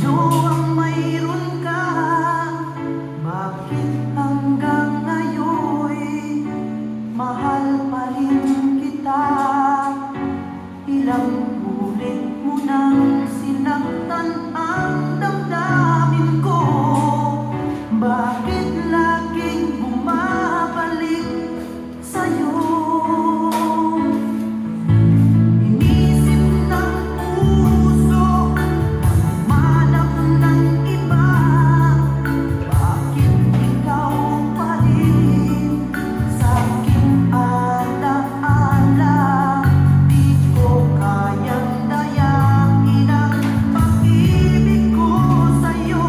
ano ang mayroon ka? Bakit hanggang ngayon mahal pa rin kita? Ilang ulit mo nang sinaktan ang damdamin ko. Bakit laging bumabalik sa'yo? Inisip ng puso na humanap ng iba. Bakit ikaw pa rin sa'king alaala? Di ko kayang dayain ang pag-ibig ko sa'yo.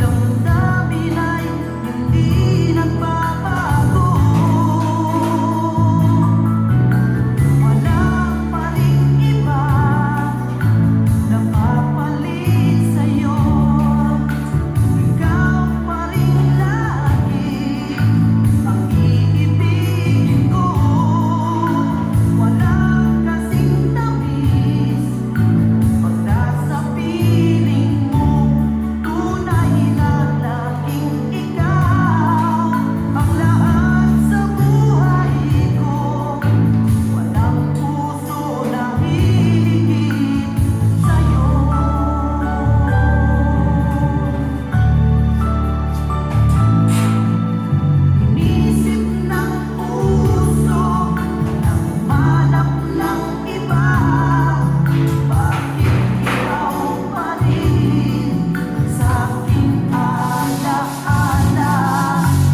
Damdamin ay hindi nagbabago. Wala pa ring iba na papalit sa'yo. Ikaw pa rin lagi ang iibigin ko. Wala kasing tamis pag nasa piling mo. Tunay na laging ikaw ang lahat sa buhay ko. Walang puso na hihigit sa'yo. Inisip ng puso na humanap ng iba. Bakit ikaw pa rin sa'king alaala?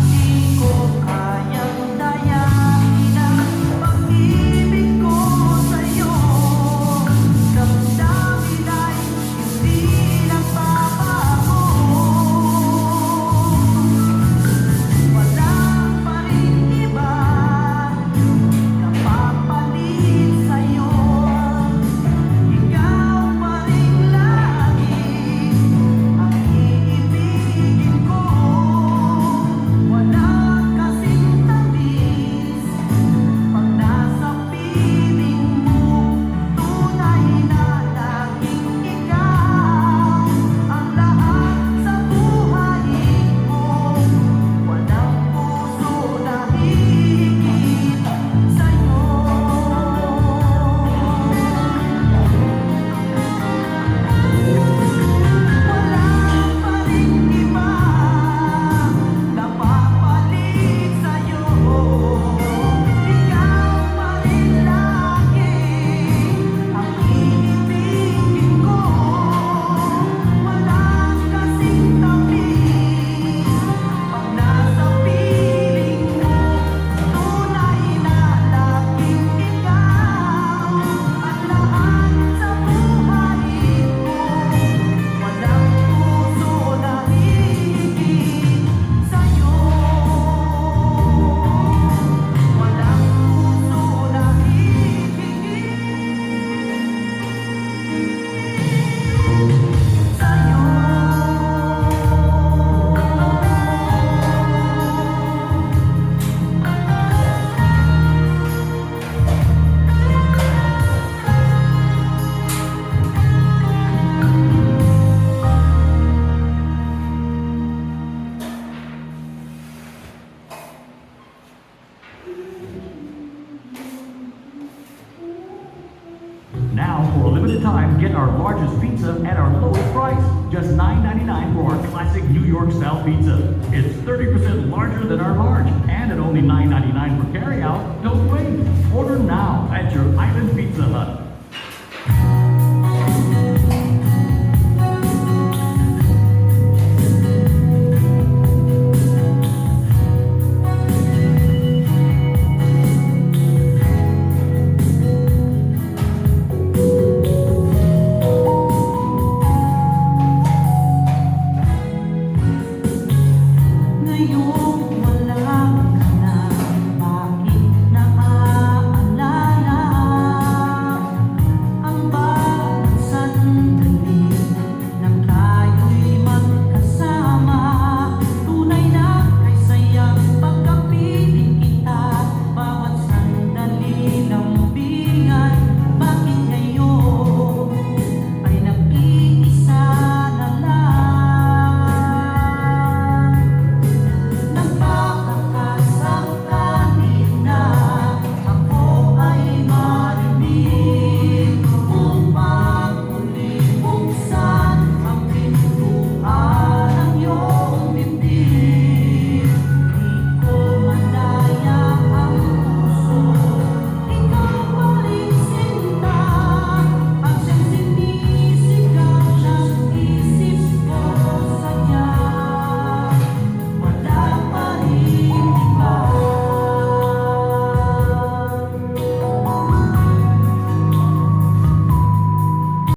Di ko kayang dayain ang pag-ibig ko sa'yo. Damdamin ay hindi nagbabago. Wala pa rin iba na papalit sa'yo. Ikaw pa rin lagi ang iibigin ko. Wala kasing tamis pag nasa piling mo. Tunay na laging ikaw ang lahat sa buhay ko. Walang puso na hihigit sa'yo. Wala pa ring iba na papalit sa'yo. Ikaw pa rin lagi ang iibigin ko. Wala kasing tamis pag nasa piling mo. Tunay na laging ikaw ang lahat sa buhay ko. Walang puso na hihigit sa'yo. Walang puso na hihigit sa'yo. Now, for a limited time, get our largest pizza at our lowest price. Just $9.99 for our classic New York style pizza. It's 30% larger than our large, and at only $9.99 for carryout. Don't wait. Order now at your Island Pizza Hut.